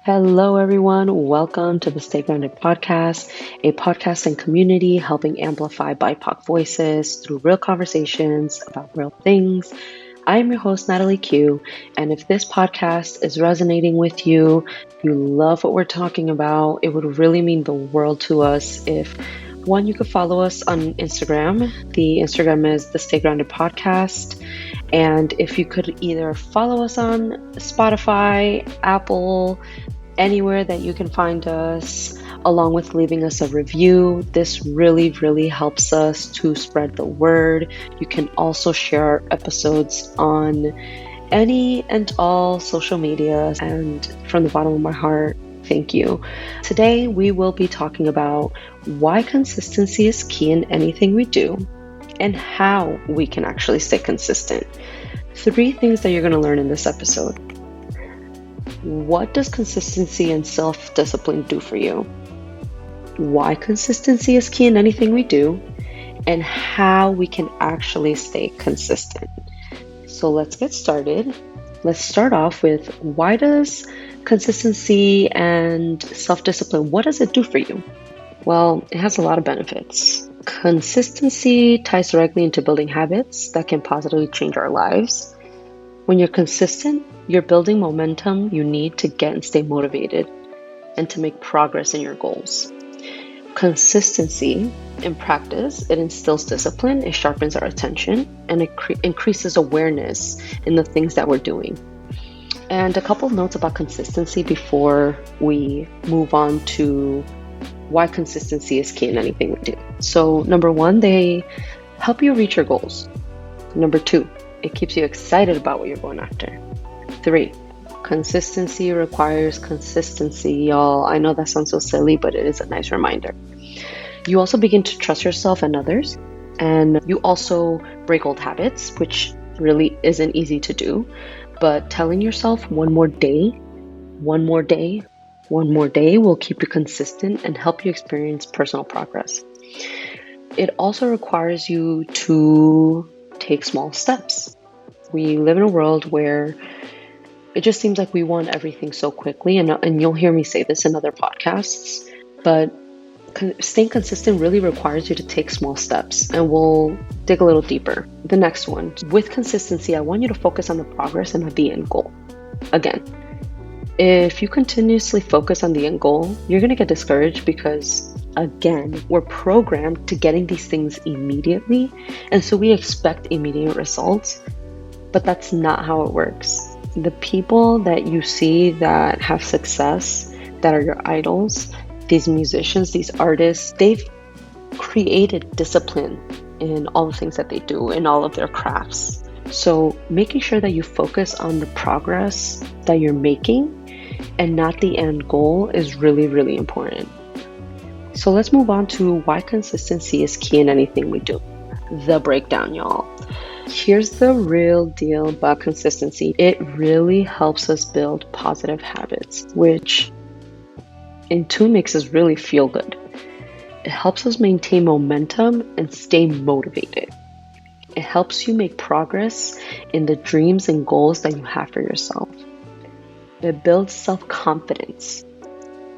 Hello, everyone. Welcome to the Stay Grounded podcast, a podcasting community helping amplify BIPOC voices through real conversations about real things. I am your host, Natalie Q, and if this podcast is resonating with you, you love what we're talking about, it would really mean the world to us if one, you could follow us on Instagram. The Instagram is the Stay Grounded Podcast. And if you could either follow us on Spotify, Apple, anywhere that you can find us, along with leaving us a review. This really helps us to spread the word. You can also share our episodes on any and all social media. And from the bottom of my heart, thank you. Today, we will be talking about why consistency is key in anything we do and how we can actually stay consistent. 3 things that you're going to learn in this episode. What does consistency and self-discipline do for you? Why consistency is key in anything we do, and how we can actually stay consistent. So let's get started. Let's start off with why does consistency and self-discipline, what does it do for you? Well, it has a lot of benefits. Consistency ties directly into building habits that can positively change our lives. When you're consistent, you're building momentum you need to get and stay motivated and to make progress in your goals. Consistency in practice, it instills discipline, it sharpens our attention, and it increases awareness in the things that we're doing. And a couple of notes about consistency before we move on to why consistency is key in anything we do. So number 1, they help you reach your goals. Number 2, it keeps you excited about what you're going after. 3, consistency requires consistency, y'all. I know that sounds so silly, but it is a nice reminder. You also begin to trust yourself and others, and you also break old habits, which really isn't easy to do. But telling yourself one more day will keep you consistent and help you experience personal progress. It also requires you to take small steps. We live in a world where it just seems like we want everything so quickly, and you'll hear me say this in other podcasts, but staying consistent really requires you to take small steps, and we'll dig a little deeper. The next one, with consistency, I want you to focus on the progress and not the end goal. Again, if you continuously focus on the end goal, you're going to get discouraged because, again, we're programmed to getting these things immediately, and so we expect immediate results, but that's not how it works. The people that you see that have success, that are your idols, these musicians, these artists, they've created discipline in all the things that they do, in all of their crafts. So making sure that you focus on the progress that you're making and not the end goal is really important. So let's move on to why consistency is key in anything we do. The breakdown, y'all. Here's the real deal about consistency. It really helps us build positive habits, which in turn makes us really feel good. It helps us maintain momentum and stay motivated. It helps you make progress in the dreams and goals that you have for yourself. It builds self-confidence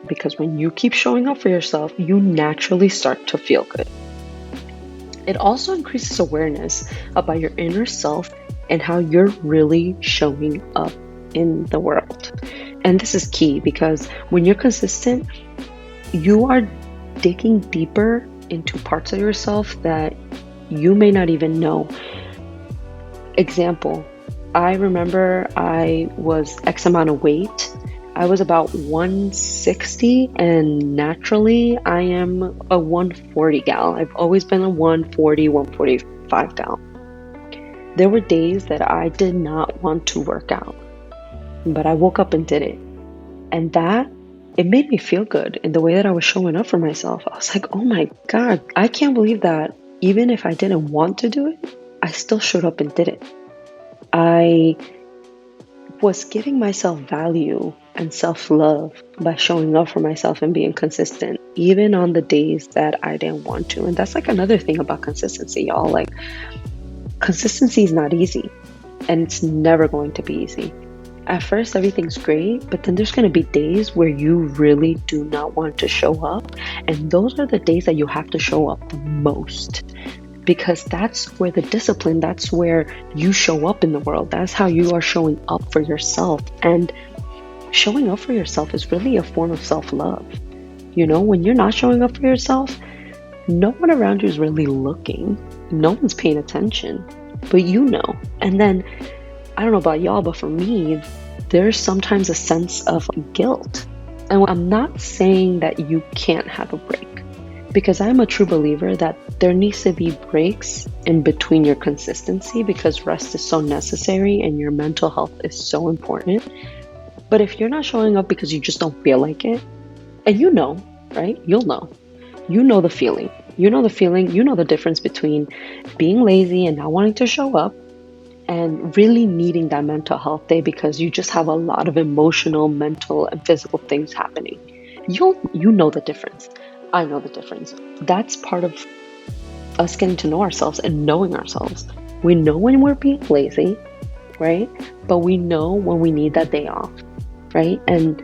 because when you keep showing up for yourself, you naturally start to feel good. It also increases awareness about your inner self and how you're really showing up in the world. And this is key because when you're consistent, you are digging deeper into parts of yourself that you may not even know. Example, I remember I was X amount of weight. I was about 160 and naturally I am a 140 gal. I've always been a 140, 145 gal. There were days that I did not want to work out, but I woke up and did it. And it made me feel good in the way that I was showing up for myself. I was like, oh my God, I can't believe that even if I didn't want to do it, I still showed up and did it. I was giving myself value and self-love by showing up for myself and being consistent, even on the days that I didn't want to. And that's like another thing about consistency, y'all. Like, consistency is not easy, and it's never going to be easy. At first, everything's great, but then there's going to be days where you really do not want to show up. And those are the days that you have to show up the most, because that's where the discipline, that's where you show up in the world. That's how you are showing up for yourself. And showing up for yourself is really a form of self-love. When you're not showing up for yourself, no one around you is really looking. No one's paying attention, but And then, I don't know about y'all, but for me, there's sometimes a sense of guilt. And I'm not saying that you can't have a break, because I'm a true believer that there needs to be breaks in between your consistency, because rest is so necessary and your mental health is so important. But if you're not showing up because you just don't feel like it, and right? You know the feeling. You know the difference between being lazy and not wanting to show up and really needing that mental health day because you just have a lot of emotional, mental, and physical things happening. You know the difference. I know the difference. That's part of us getting to know ourselves and knowing ourselves. We know when we're being lazy, right? But we know when we need that day off, right? And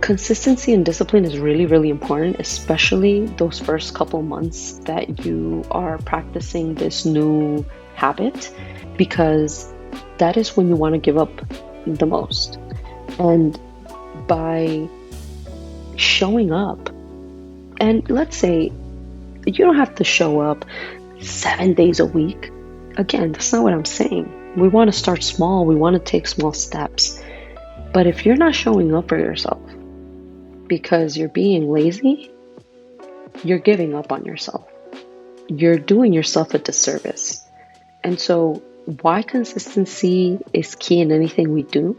consistency and discipline is really, really important, especially those first couple months that you are practicing this new habit, because that is when you want to give up the most. And by showing up, and let's say you don't have to show up 7 days a week. Again, that's not what I'm saying. We want to start small. We want to take small steps. But if you're not showing up for yourself because you're being lazy, you're giving up on yourself. You're doing yourself a disservice. And so why consistency is key in anything we do,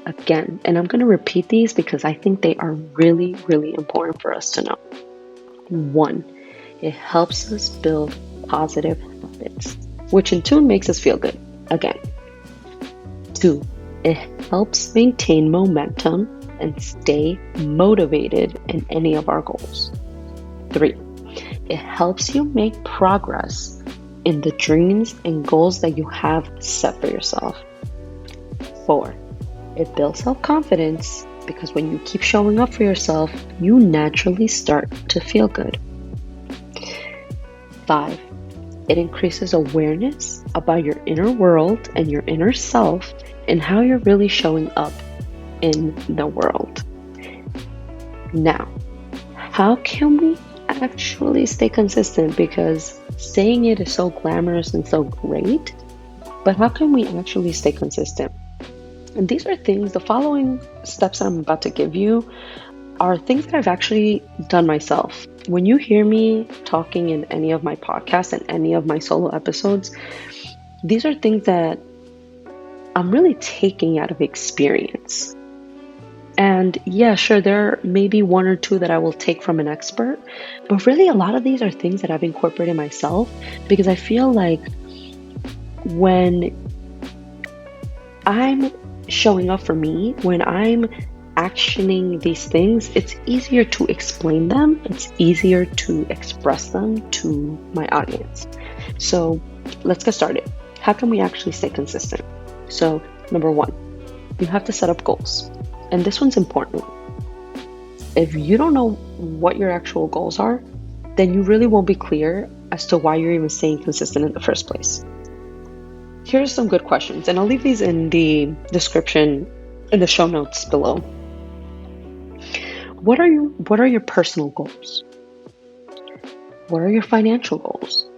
again, and I'm going to repeat these because I think they are really, really important for us to know. 1, it helps us build positive habits, which in turn makes us feel good. Again. 2, it helps maintain momentum and stay motivated in any of our goals. 3, it helps you make progress in the dreams and goals that you have set for yourself. 4, it builds self-confidence because when you keep showing up for yourself, you naturally start to feel good. 5, it increases awareness about your inner world and your inner self and how you're really showing up in the world. Now, how can we actually stay consistent? Because saying it is so glamorous and so great, but how can we actually stay consistent? And these are things, the following steps that I'm about to give you are things that I've actually done myself. When you hear me talking in any of my podcasts and any of my solo episodes, these are things that I'm really taking out of experience. And yeah, sure, there may be 1 or 2 that I will take from an expert, but really a lot of these are things that I've incorporated myself, because I feel like when I'm showing up for me, when I'm actioning these things, it's easier to explain them. It's easier to express them to my audience. So let's get started. How can we actually stay consistent? So number 1, you have to set up goals. And this one's important. If you don't know what your actual goals are, then you really won't be clear as to why you're even staying consistent in the first place. Here's some good questions, and I'll leave these in the description, in the show notes below. What are your personal goals? What are your financial goals?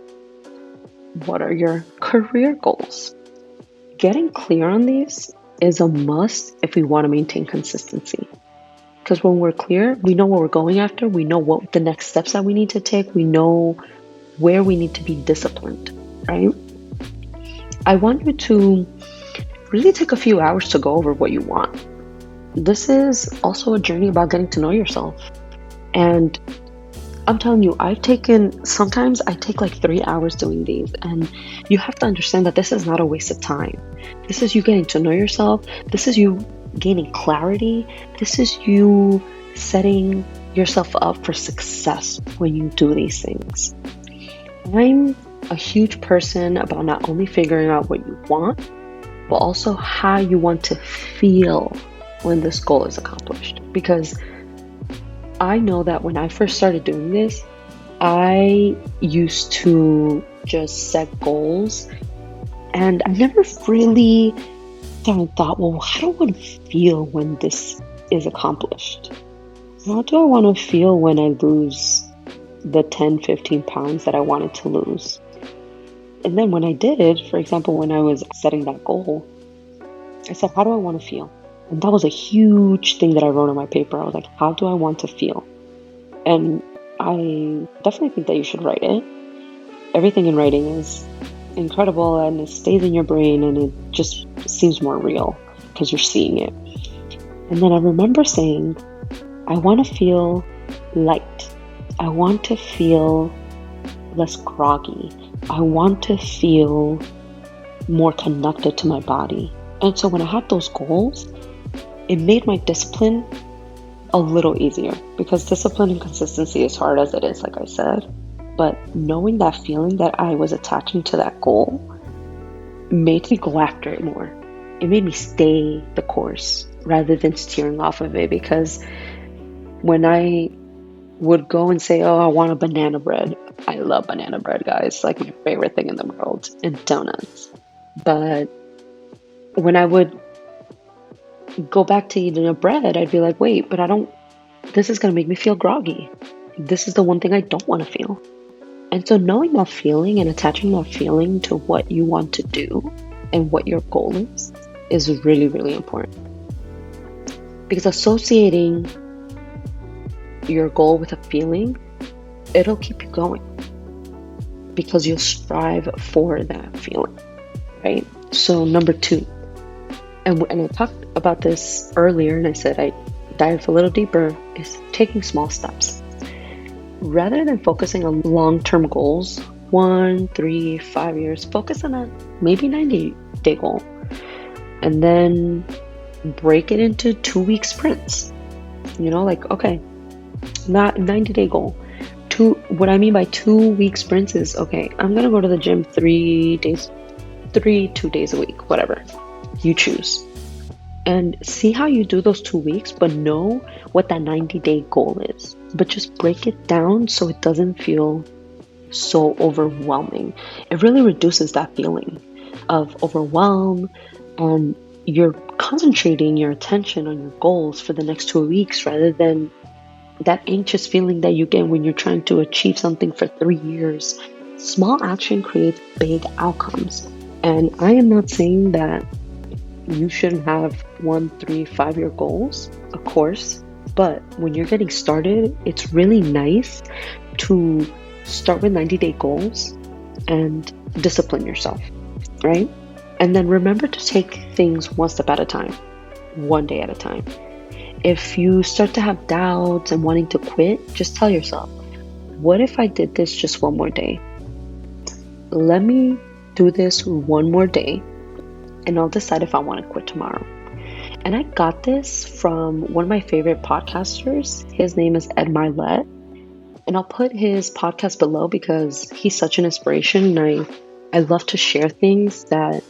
What are your career goals? Getting clear on these is a must if we want to maintain consistency. Because when we're clear, we know what we're going after. We know what the next steps that we need to take. We know where we need to be disciplined, right? I want you to really take a few hours to go over what you want. This is also a journey about getting to know yourself. And I'm telling you, sometimes I take like 3 hours doing these, and you have to understand that this is not a waste of time. This is you getting to know yourself. This is you gaining clarity. This is you setting yourself up for success when you do these things. I'm a huge person about not only figuring out what you want, but also how you want to feel when this goal is accomplished. Because I know that when I first started doing this, I used to just set goals and I never really thought, well, how do I want to feel when this is accomplished? How do I want to feel when I lose the 10, 15 pounds that I wanted to lose? And then when I did it, for example, when I was setting that goal, I said, how do I want to feel? And that was a huge thing that I wrote on my paper. I was like, how do I want to feel? And I definitely think that you should write it. Everything in writing is incredible and it stays in your brain and it just seems more real because you're seeing it. And then I remember saying, I want to feel light. I want to feel less groggy. I want to feel more connected to my body. And so when I had those goals, it made my discipline a little easier because discipline and consistency is hard as it is, like I said. But knowing that feeling that I was attaching to that goal made me go after it more. It made me stay the course rather than steering off of it, because when I would go and say, oh, I want a banana bread. I love banana bread, guys. Like my favorite thing in the world, and donuts. But when I would go back to eating a bread, I'd be like, wait, but this is going to make me feel groggy. This is the one thing I don't want to feel. And so knowing that feeling and attaching that feeling to what you want to do and what your goal is really, really important. Because associating your goal with a feeling, it'll keep you going because you'll strive for that feeling, right? So number 2, and I talked about this earlier and I said I dive a little deeper, is taking small steps. Rather than focusing on long-term goals, 1, 3, 5 years, focus on a maybe 90-day goal and then break it into 2-week sprints. Like, okay, not 90-day goal. What I mean by 2-week sprints is, okay, I'm going to go to the gym 2 days a week, whatever you choose. And see how you do those 2 weeks, but know what that 90-day goal is. But just break it down so it doesn't feel so overwhelming. It really reduces that feeling of overwhelm, and you're concentrating your attention on your goals for the next 2 weeks rather than that anxious feeling that you get when you're trying to achieve something for 3 years. Small action creates big outcomes. And I am not saying that you shouldn't have 1, 3, 5-year goals, of course. But when you're getting started, it's really nice to start with 90-day goals and discipline yourself, right? And then remember to take things one step at a time, one day at a time. If you start to have doubts and wanting to quit, just tell yourself, what if I did this just one more day? Let me do this one more day and I'll decide if I want to quit tomorrow. And I got this from one of my favorite podcasters. His name is Ed Mylett. And I'll put his podcast below because he's such an inspiration. And I love to share things that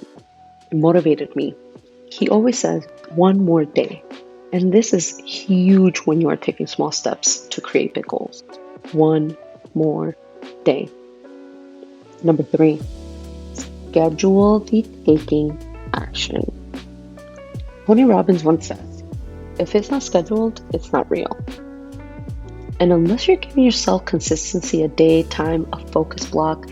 motivated me. He always says, one more day. And this is huge when you are taking small steps to create big goals. One more day. Number 3, schedule the taking action. Tony Robbins once says, if it's not scheduled, it's not real. And unless you're giving yourself consistency, a day, time, a focus block,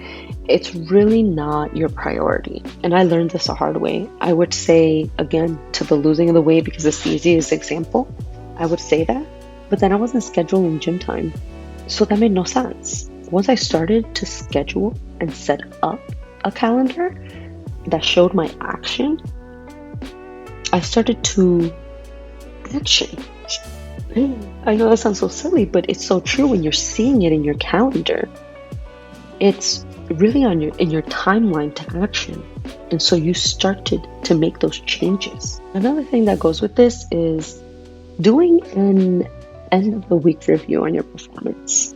it's really not your priority. And I learned this the hard way. I would say, again, to the losing of the weight, because it's the easiest example, I would say that. But then I wasn't scheduling gym time. So that made no sense. Once I started to schedule and set up a calendar that showed my action, I started to action. I know that sounds so silly, but it's so true when you're seeing it in your calendar. It's really in your timeline to action. And so you started to make those changes. Another thing that goes with this is doing an end of the week review on your performance.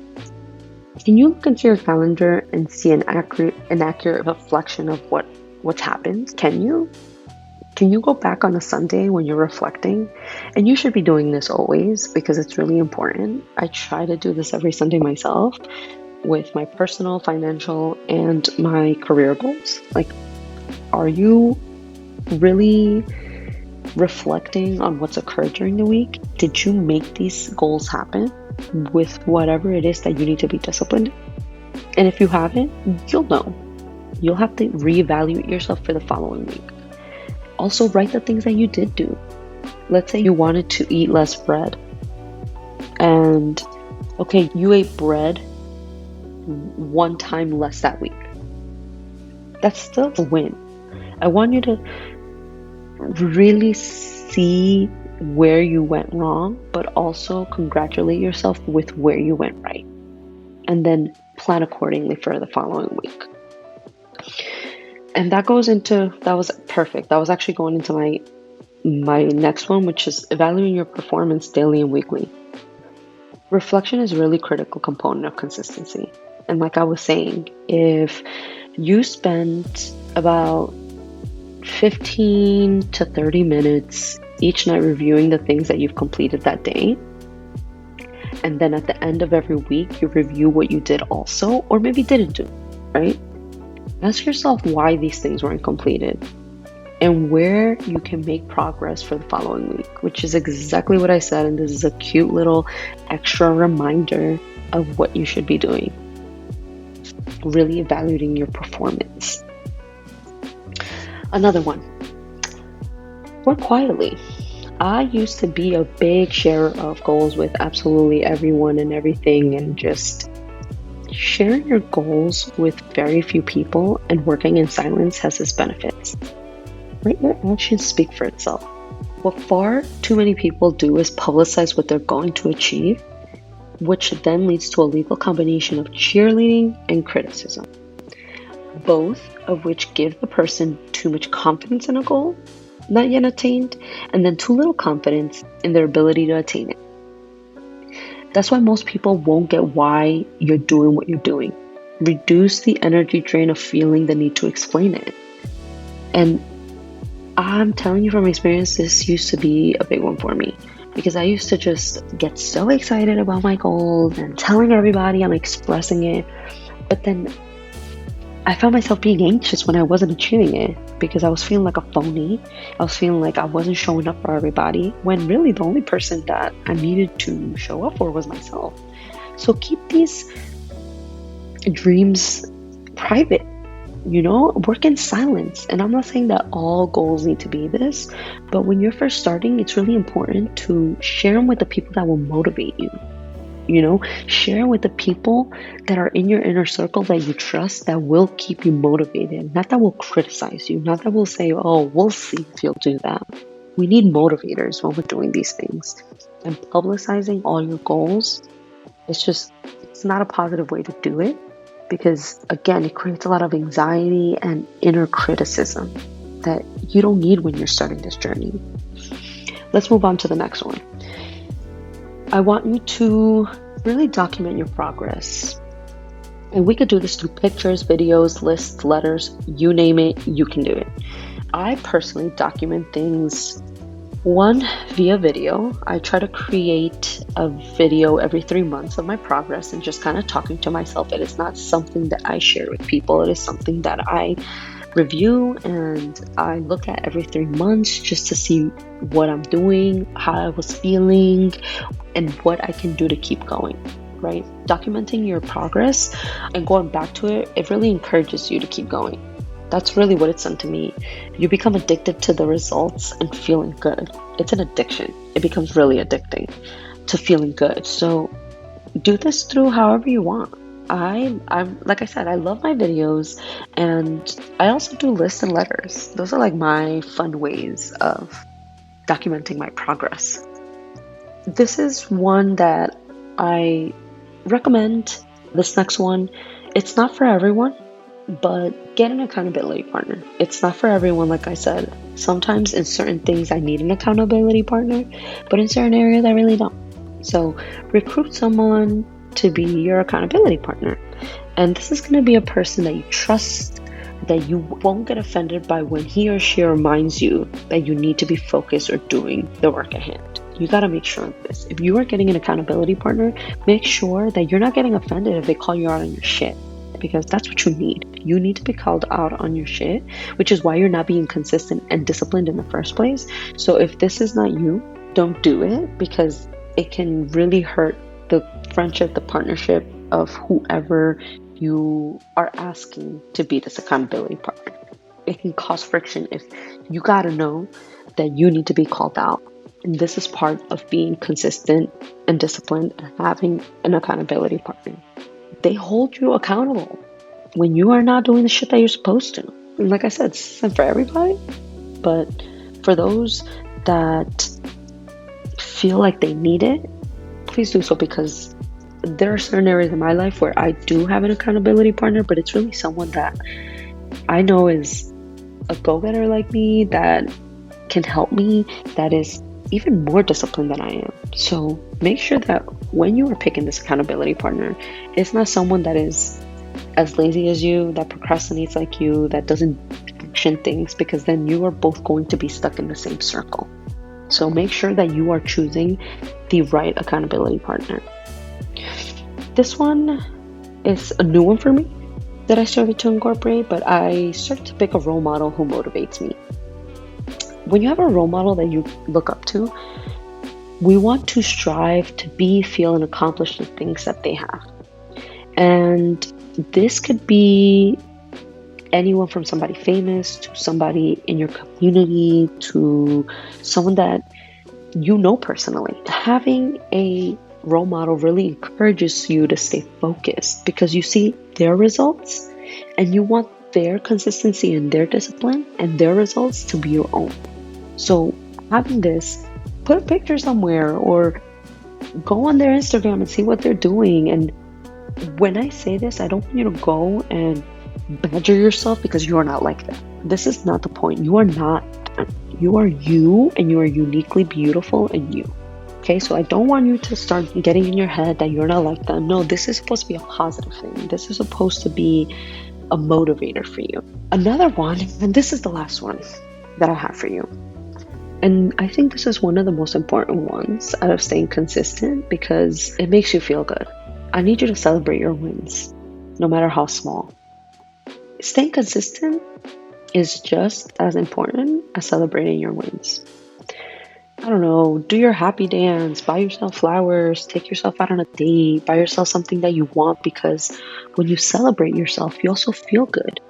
Can you look into your calendar and see an accurate reflection of what's happened? Can you? Can you go back on a Sunday when you're reflecting? And you should be doing this always because it's really important. I try to do this every Sunday myself with my personal, financial, and my career goals. Like, are you really reflecting on what's occurred during the week? Did you make these goals happen with whatever it is that you need to be disciplined? And if you haven't, you'll know. You'll have to reevaluate yourself for the following week. Also, write the things that you did do. Let's say you wanted to eat less bread. And, okay, you ate bread one time less that week. That's still a win. I want you to really see where you went wrong, but also congratulate yourself with where you went right. And then plan accordingly for the following week. And that was perfect. That was actually going into my next one, which is evaluating your performance daily and weekly. Reflection is a really critical component of consistency. And like I was saying, if you spend about 15 to 30 minutes each night reviewing the things that you've completed that day, and then at the end of every week, you review what you did also, or maybe didn't do, right? Ask yourself why these things weren't completed and where you can make progress for the following week, which is exactly what I said. And this is a cute little extra reminder of what you should be doing. Really evaluating your performance. Another one, work quietly. I used to be a big sharer of goals with absolutely everyone and everything, and just sharing your goals with very few people and working in silence has its benefits. Let your actions speak for itself. What far too many people do is publicize what they're going to achieve, which then leads to a lethal combination of cheerleading and criticism, both of which give the person too much confidence in a goal not yet attained, and then too little confidence in their ability to attain it. That's why most people won't get why you're doing what you're doing. Reduce the energy drain of feeling the need to explain it. And I'm telling you from experience, this used to be a big one for me, because I used to just get so excited about my goals and telling everybody I'm expressing it. But then I found myself being anxious when I wasn't achieving it, because I was feeling like a phony. I was feeling like I wasn't showing up for everybody, when really the only person that I needed to show up for was myself. So keep these dreams private, work in silence. And I'm not saying that all goals need to be this, but when you're first starting, it's really important to share them with the people that will motivate you. Share with the people that are in your inner circle that you trust, that will keep you motivated, not that will criticize you, not that will say, oh, we'll see if you'll do that. We need motivators when we're doing these things. And publicizing all your goals, it's not a positive way to do it, because again, it creates a lot of anxiety and inner criticism that you don't need when you're starting this journey. Let's move on to the next one. I want you to really document your progress. And we could do this through pictures, videos, lists, letters, you name it, you can do it. I personally document things, one, via video. I try to create a video every 3 months of my progress and just kind of talking to myself. It is not something that I share with people. It is something that I review and I look at every 3 months just to see what I'm doing, how I was feeling, and what I can do to keep going, right? Documenting your progress and going back to it, it really encourages you to keep going. That's really what it's done to me. You become addicted to the results and feeling good. It's an addiction. It becomes really addicting to feeling good. So do this through however you want. I'm like I said, I love my videos, and I also do lists and letters. Those are like my fun ways of documenting my progress. This is one that I recommend. This next one, it's not for everyone, but get an accountability partner. It's not for everyone, like I said. Sometimes in certain things I need an accountability partner, but in certain areas I really don't. So recruit someone to be your accountability partner. And this is going to be a person that you trust, that you won't get offended by when he or she reminds you that you need to be focused or doing the work at hand. You got to make sure of this. If you are getting an accountability partner, make sure that you're not getting offended if they call you out on your shit, because that's what you need. You need to be called out on your shit, which is why you're not being consistent and disciplined in the first place. So if this is not you, don't do it, because it can really hurt the friendship, the partnership of whoever you are asking to be this accountability partner. It can cause friction if you got to know that you need to be called out. And this is part of being consistent and disciplined and having an accountability partner. They hold you accountable when you are not doing the shit that you're supposed to. And like I said, this isn't for everybody, but for those that feel like they need it, please do so, because there are certain areas in my life where I do have an accountability partner, but it's really someone that I know is a go-getter like me, that can help me, that is even more disciplined than I am. So make sure that when you are picking this accountability partner, it's not someone that is as lazy as you, that procrastinates like you, that doesn't action things, because then you are both going to be stuck in the same circle. So make sure that you are choosing the right accountability partner. This one is a new one for me that I started to incorporate, but I started to pick a role model who motivates me. When you have a role model that you look up to, we want to strive to be, feel, and accomplish the things that they have. And this could be anyone from somebody famous to somebody in your community to someone that you know personally. Having a role model really encourages you to stay focused, because you see their results and you want their consistency and their discipline and their results to be your own. So having this, put a picture somewhere or go on their Instagram and see what they're doing. And when I say this, I don't want you to go and badger yourself because you are not like that. This is not the point. You are not. You are you, and you are uniquely beautiful and you. Okay, so I don't want you to start getting in your head that you're not like them. No, this is supposed to be a positive thing. This is supposed to be a motivator for you. Another one, and this is the last one that I have for you. And I think this is one of the most important ones out of staying consistent, because it makes you feel good. I need you to celebrate your wins, no matter how small. Staying consistent is just as important as celebrating your wins. I don't know, do your happy dance, buy yourself flowers, take yourself out on a date, buy yourself something that you want, because when you celebrate yourself, you also feel good.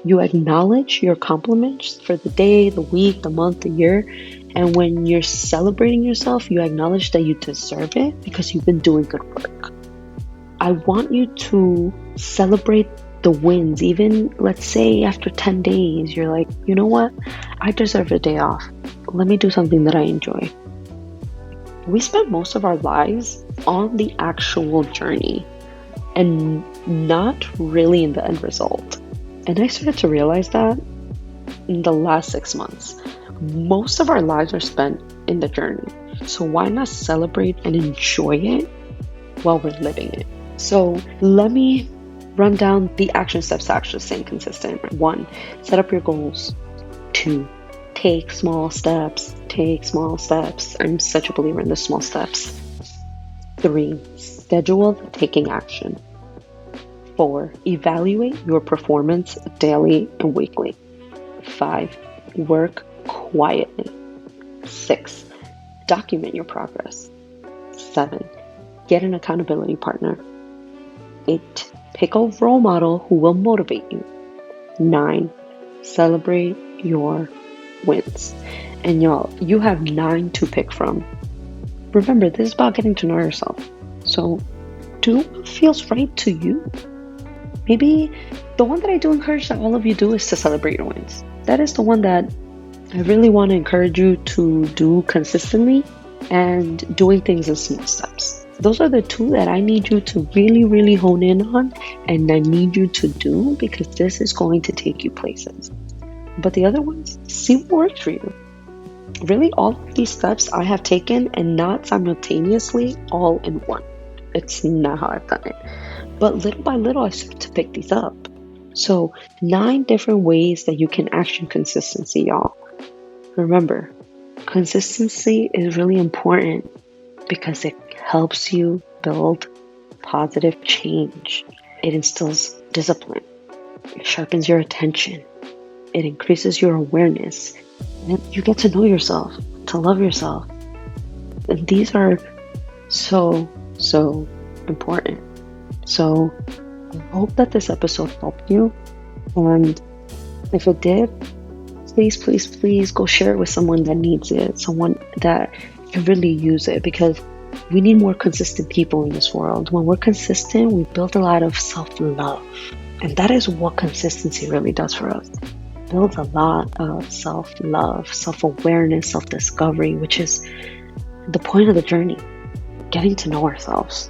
You acknowledge your accomplishments for the day, the week, the month, the year. And when you're celebrating yourself, you acknowledge that you deserve it because you've been doing good work. I want you to celebrate the wins. Even, let's say, after 10 days, you're like, you know what? I deserve a day off. Let me do something that I enjoy. We spend most of our lives on the actual journey and not really in the end result. And I started to realize that in the last 6 months. Most of our lives are spent in the journey. So why not celebrate and enjoy it while we're living it? So let me run down the action steps to actually staying consistent. 1, set up your goals. 2, take small steps. Take small steps. I'm such a believer in the small steps. 3, schedule taking action. 4, evaluate your performance daily and weekly. 5, work quietly. 6, document your progress. 7, get an accountability partner. 8, pick a role model who will motivate you. 9, celebrate your wins. And y'all, you have 9 to pick from. Remember, this is about getting to know yourself. So do what feels right to you. Maybe the one that I do encourage that all of you do is to celebrate your wins. That is the one that I really want to encourage you to do consistently, and doing things in small steps. Those are the 2 that I need you to really, really hone in on, and I need you to do, because this is going to take you places. But the other ones, see what works for you. Really, all of these steps I have taken, and not simultaneously all in one. It's not how I've done it. But little by little, I started to pick these up. So, 9 different ways that you can action consistency, y'all. Remember, consistency is really important because it helps you build positive change. It instills discipline, it sharpens your attention, it increases your awareness, and you get to know yourself, to love yourself. And these are so, so important. So I hope that this episode helped you. And if it did, please, please, please go share it with someone that needs it, someone that can really use it, because we need more consistent people in this world. When we're consistent, we build a lot of self-love. And that is what consistency really does for us. Builds a lot of self-love, self-awareness, self-discovery, which is the point of the journey, getting to know ourselves.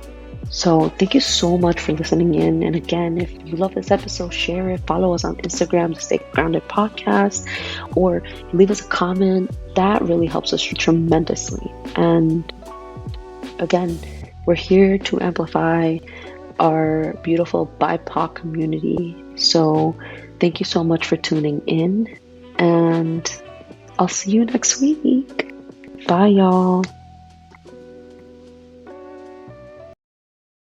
So thank you so much for listening in. And again, if you love this episode, share it. Follow us on Instagram, the Stay Grounded Podcast, or leave us a comment. That really helps us tremendously. And again, we're here to amplify our beautiful BIPOC community. So thank you so much for tuning in. And I'll see you next week. Bye, y'all.